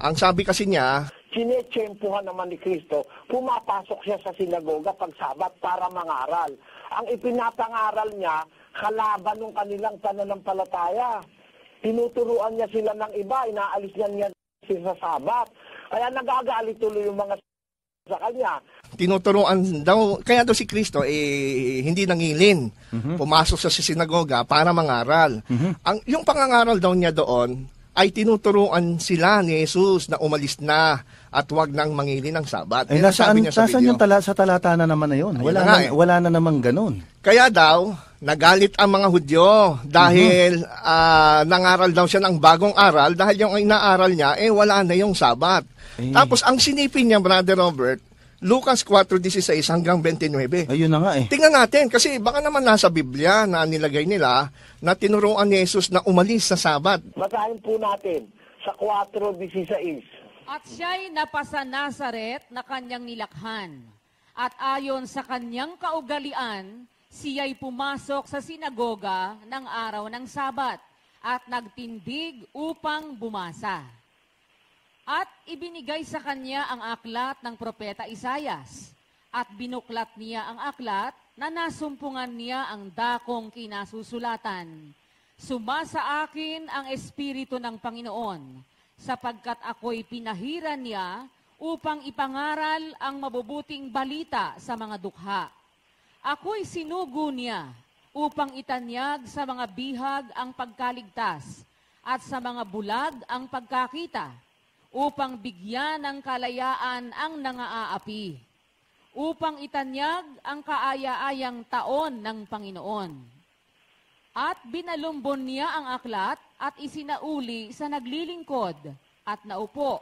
Ang sabi kasi niya, Sinetsyempuhan naman ni Kristo, pumapasok siya sa sinagoga pag Sabat para mangaral. Ang ipinapangaral niya, kalaban ng kanilang pananampalataya. Tinuturuan niya sila ng iba, inaalis niya sila sa Sabat. Kaya nagagalit tuloy yung mga sa kanya. tinuturuan daw, kaya daw si Kristo hindi nangilin. Pumasok sa sinagoga para mangaral. Yung pangangaral daw niya doon ay tinuturuan sila ni Jesus na umalis na at wag nang mangilin ng Sabat. Nasaan yung sa talata na naman na yun? Wala na namang ganun. Kaya daw, nagalit ang mga Hudyo dahil nangaral daw siya ng bagong aral dahil yung inaaral niya, wala na yung Sabat. Tapos ang sinipin niya, Brother Robert, Lucas 4:16 hanggang 29. Ayun na nga Tingnan natin, kasi baka naman nasa Biblia na nilagay nila na tinuruan ni Jesus na umalis sa Sabat. Basahin po natin sa 4:16. At siya'y napasa Nazaret na kanyang nilakhan. At ayon sa kanyang kaugalian, siya'y pumasok sa sinagoga ng araw ng Sabat at nagtindig upang bumasa. At ibinigay sa kanya ang aklat ng propeta Isaias. At binuklat niya ang aklat na nasumpungan niya ang dakong kinasusulatan. Sumasa akin ang Espiritu ng Panginoon, sapagkat ako'y pinahiran niya upang ipangaral ang mabubuting balita sa mga dukha. Ako'y sinugo niya upang itanyag sa mga bihag ang pagkaligtas at sa mga bulag ang pagkakita, upang bigyan ng kalayaan ang nangaaapi, upang itanyag ang kaaya-ayang taon ng Panginoon. At binalumbon niya ang aklat at isinauli sa naglilingkod at naupo,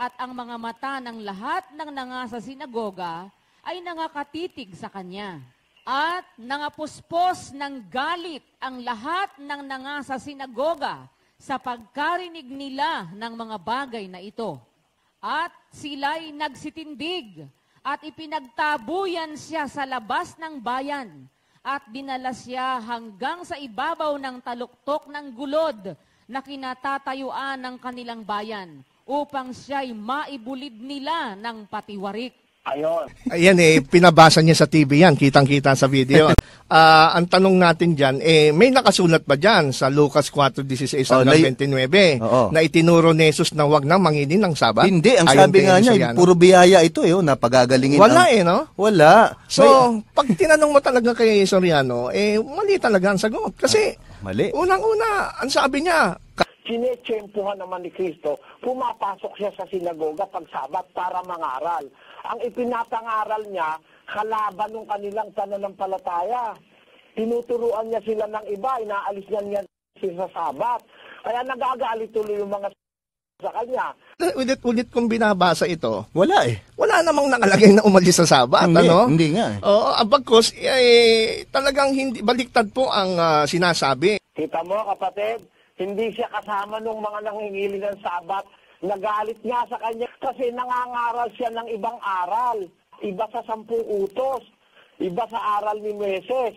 at ang mga mata ng lahat ng nangasa sinagoga ay nangakatitig sa kanya. At nangapuspos ng galit ang lahat ng nangasa sinagoga sa pagkarinig nila ng mga bagay na ito. At sila'y nagsitindig at ipinagtabuyan siya sa labas ng bayan at dinala siya hanggang sa ibabaw ng taluktok ng gulod na kinatatayuan ng kanilang bayan upang siya'y maibulid nila ng patiwarik. Ayan pinabasa niya sa TV yan, kitang-kita sa video. Ang tanong natin dyan, may nakasulat ba dyan sa Lucas 4:16 hanggang 29 na itinuro ni Jesus na wag na mangilin ng Sabat? Hindi, ang sabi nga niya, puro biyaya ito na pagagalingin. Wala no? Wala. So, pag tinanong mo talaga kay Soriano, mali talaga ang sagot. Kasi, mali. Unang-una, ang sabi niya, Sinetsyempuhan naman ni Kristo, pumapasok siya sa sinagoga pag Sabat para mangaral. Ang ipinapangaral niya, kalaban ng kanilang pananampalataya. Tinuturuan niya sila ng iba, inaalis niya sa Sabat. Kaya nagagalit tuloy yung mga sa kanya. Ulit-ulit kong binabasa ito. Wala Wala namang nakalagay na umalis sa Sabat, Hindi nga Bagkus, talagang hindi, baliktad po ang sinasabi. Kita mo, kapatid, hindi siya kasama ng mga nangingili ng Sabat. Nagalit nga sa kanya kasi nangangaral siya ng ibang aral. Iba sa 10 utos. Iba sa aral ni Moises.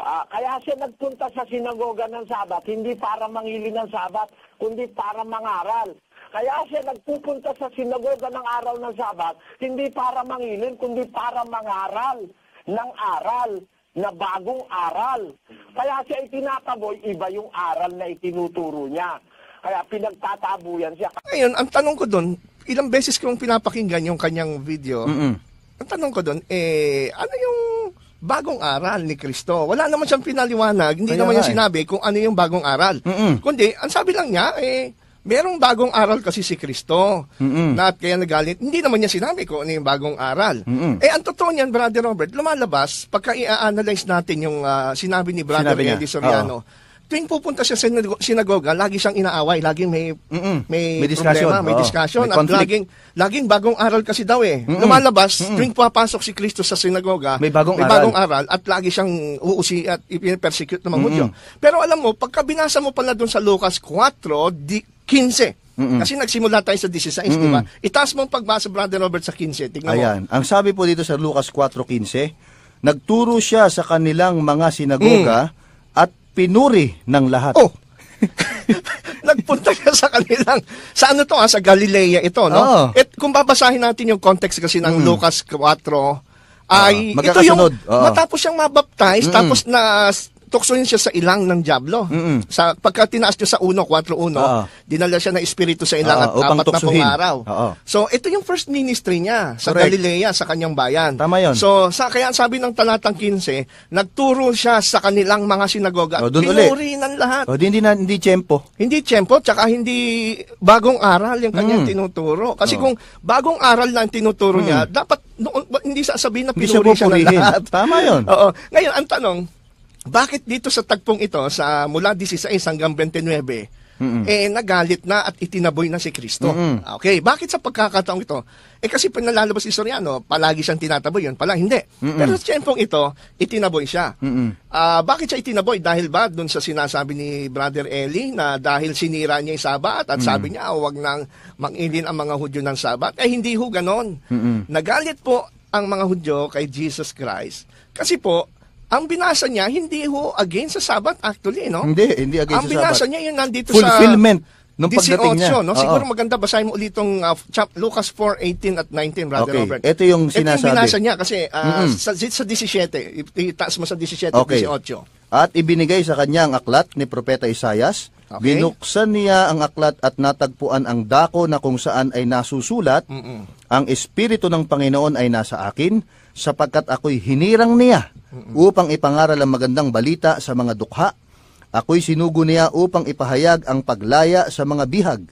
Kaya siya nagpunta sa sinagoga ng Sabat, hindi para mangili ng Sabat, kundi para mangaral. Kaya siya nagpupunta sa sinagoga ng araw ng Sabat, hindi para mangilin, kundi para mangaral ng aral, na bagong aral. Kaya siya itinataboy, iba yung aral na itinuturo niya. Kaya pinagtatabuyan siya. Ngayon, ang tanong ko doon, ilang beses kong pinapakinggan yung kanyang video. Ang tanong ko doon, ano yung bagong aral ni Kristo? Wala naman siyang pinaliwanag, hindi naman niya sinabi kung ano yung bagong aral. Kundi, ang sabi lang niya, merong bagong aral kasi si Kristo. Na kaya nagalit. Hindi naman niya sinabi kung ano yung bagong aral. Ang totoo niyan, Brother Robert, lumalabas, pagka i-analyze natin yung sinabi ni Brother Eddie Soriano, tuwing pupunta siya sa sinagoga, lagi siyang inaaway, laging may discussion, problema, may discussion, may at laging bagong aral kasi daw Lumalabas, tuwing papasok si Kristo sa sinagoga, may bagong aral, at lagi siyang uusi at ipin-persecute ng mga Hudyo. Pero alam mo, pagka binasa mo pala doon sa Lucas 4:15, kasi nagsimula tayo sa 16, di ba? Itaas mo ang pagbasa, Brother Robert, sa 15. Tingnan mo. Ayan. Ang sabi po dito sa Lucas 4:15, nagturo siya sa kanilang mga sinagoga at pinuri ng lahat. Nagpunta siya sa kanilang, sa ano to, sa Galilea ito, no? Oo. At kung babasahin natin yung context kasi ng Lucas 4, ay ito yung magkakasunod. Oo. matapos siyang mabaptize, tapos na tuksoin siya sa ilang ng Diablo. Sa pagka tinaas niya sa 1:4:1, dinala siya ng espiritu sa ilang at upang 40 tuksohin. araw. Oo. So ito yung first ministry niya sa Correct. Galilea, sa kanyang bayan. Tama yun. So kaya sabi ng talatang 15, nagturo siya sa kanilang mga sinagoga. Doon uli. Pinuri ng lahat. Hindi tiyempo. Hindi tiyempo, tsaka hindi bagong aral yung kanyang tinuturo. Kasi kung bagong aral na ang tinuturo niya, dapat hindi sasabihin na Hindi siya pinuri siya ng pupurihin. lahat. Tama yun. Oo. Ngayon, ang tanong, bakit dito sa tagpong ito, sa mula 16 hanggang 29, nagalit na at itinaboy na si Kristo? Okay, bakit sa pagkakataong ito? Kasi pinalalabas si Soriano, palagi siyang tinataboy, yun pala, hindi. Pero sa tiyempong ito, itinaboy siya. Bakit siya itinaboy? Dahil ba dun sa sinasabi ni Brother Eli na dahil sinira niya yung Sabat at sabi niya, huwag nang mangilin ang mga Hudyo ng Sabat? Hindi ho ganon. Nagalit po ang mga Hudyo kay Jesus Christ. Kasi po, ang binasa niya, hindi ho against sa Sabat actually, no? Hindi against Ang sa binasa Sabat. niya yun nandito Fulfillment sa nung pagdating niya. 18, no? Siguro maganda, basahin mo ulit itong Lucas 4:18 at 19, Brother Okay, Robert. ito yung Ito yung sinasabi. binasa niya kasi sa 17, itaas mo sa 17 at Okay. 18. At ibinigay sa kanya ang aklat ni Propeta Isayas. Okay. Binuksan niya ang aklat at natagpuan ang dako na kung saan ay nasusulat, ang Espiritu ng Panginoon ay nasa akin, sapagkat ako'y hinirang niya upang ipangaral ang magandang balita sa mga dukha. Ako'y sinugo niya upang ipahayag ang paglaya sa mga bihag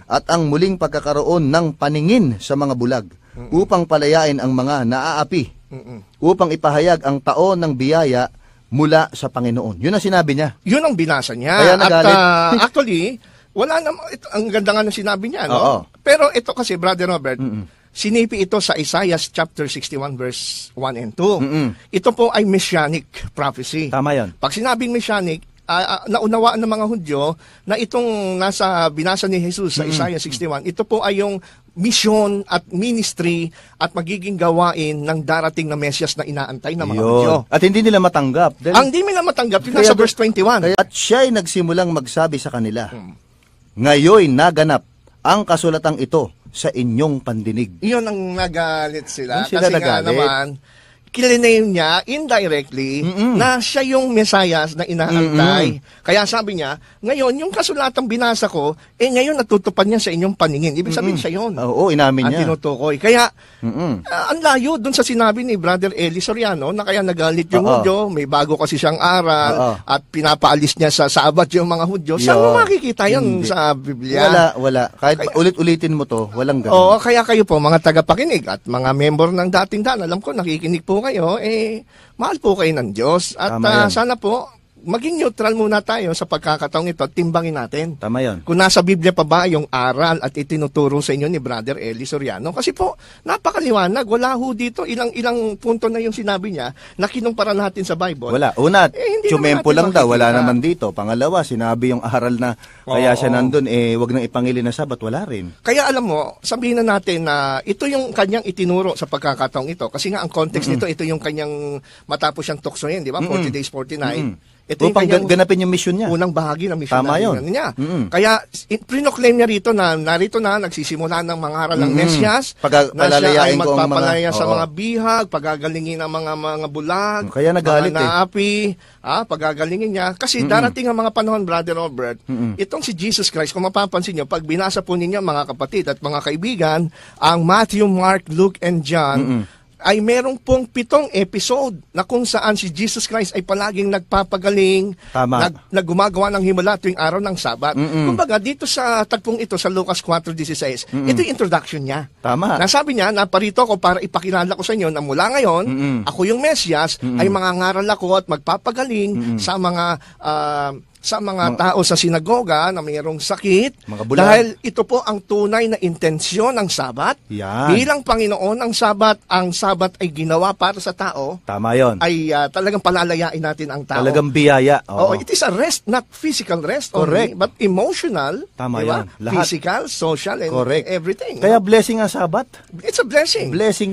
at ang muling pagkakaroon ng paningin sa mga bulag, upang palayain ang mga naaapi, upang ipahayag ang taon ng biyaya mula sa Panginoon. Yun ang sinabi niya. Yun ang binasa niya. Kaya nagalit. At actually, wala naman, ang ganda nga ng sinabi niya, no? Oo. Pero ito kasi, Brother Robert, sinipi ito sa Isaiah chapter 61 verse 1 and 2. Ito po ay messianic prophecy. Tama yan. Pag sinabing messianic, naunawaan ng mga Hudyo na itong nasa binasa ni Jesus sa Isaiah 61, ito po ay yung mission at ministry at magiging gawain ng darating na Mesyas na inaantay ng mga Hudyo. At hindi nila matanggap. Dahil Ang di nila matanggap, yun nasa verse 21. At siya'y nagsimulang magsabi sa kanila, ngayoy naganap ang kasulatang ito sa inyong pandinig. Yun ang nagalit sila. Yun sila Kasi nga nagalit. naman, kiliname niya indirectly na siya yung Mesayas na inaantay. Kaya sabi niya, ngayon, yung kasulatang binasa ko, ngayon natutupad niya sa inyong paningin. Ibig sabihin siya yun. Oo, inamin Ang niya. tinutukoy. Kaya, ang layo dun sa sinabi ni Brother Eli Soriano na kaya nagalit yung Oo. Hudyo, may bago kasi siyang aral, Oo. at pinapaalis niya sa Sabat yung mga Hudyo. Saan mo Yun. makikita yun Hindi. sa Biblia? Wala. Kahit ulit-ulitin mo to, walang ganun. Oo, kaya kayo po, mga tagapakinig at mga member ng dating daan, alam ko, nakikinig po kayo, mahal po kayo ng Diyos. At Tama yan. sana po, maging neutral muna tayo sa pagkakataong ito, timbangin natin. Tama yan. Kung nasa Biblia pa ba yung aral at itinuturo sa inyo ni Brother Eli Soriano. Kasi po, napakaliwanag. Wala ho dito. Ilang punto na yung sinabi niya na kinumpara natin sa Bible. Wala. Una, hindi tsumempo naman natin lang daw, wala makikita. naman dito. Pangalawa, sinabi yung aral na kaya siya nandun, wag nang ipangili na Sabat, wala rin. Kaya alam mo, sabihin na natin na ito yung kanyang itinuro sa pagkakataong ito. Kasi nga ang context nito, ito yung kanyang matapos siyang tuksohin, di ba? 40 days, 49. Ito yung Upang kanyang ganapin yung mission niya. unang bahagi ng mission Tama yun. niya. Kaya pinoclaim niya rito na narito na nagsisimula ng mga aral ng Mesyas, na siya ay Pagpapalayain ko ang magpapalaya mga- sa oo. mga bihag, pagagalingin ang mga bulag, Kaya nagalit mga naapi, pagagalingin niya. Kasi darating ang mga panahon, Brother Robert, itong si Jesus Christ, kung mapapansin niyo, pag binasa po ninyo mga kapatid at mga kaibigan, ang Matthew, Mark, Luke, and John, ay merong pong 7 episode na kung saan si Jesus Christ ay palaging nagpapagaling, Tama. gumagawa ng himala tuwing araw ng Sabat. Kumbaga, dito sa tagpong ito, sa Lucas 4:16, ito yung introduction niya. Tama. Nasabi niya, naparito ko para ipakilala ko sa inyo na mula ngayon, ako yung Mesyas, ay mangangaral ako at magpapagaling sa mga tao sa sinagoga na mayroong sakit. Mga bulag. Dahil ito po ang tunay na intensyon ng Sabat. Yan. Bilang Panginoon ng Sabat, ang Sabat ay ginawa para sa tao, Tama yon. ay talagang palalayain natin ang tao. Talagang biyaya. Oo, Oo. it is a rest, not physical rest Correct. only, but emotional, Tama di ba? yan. Lahat. Physical, social, and Correct. everything. Kaya blessing ang Sabat. It's a blessing. Blessing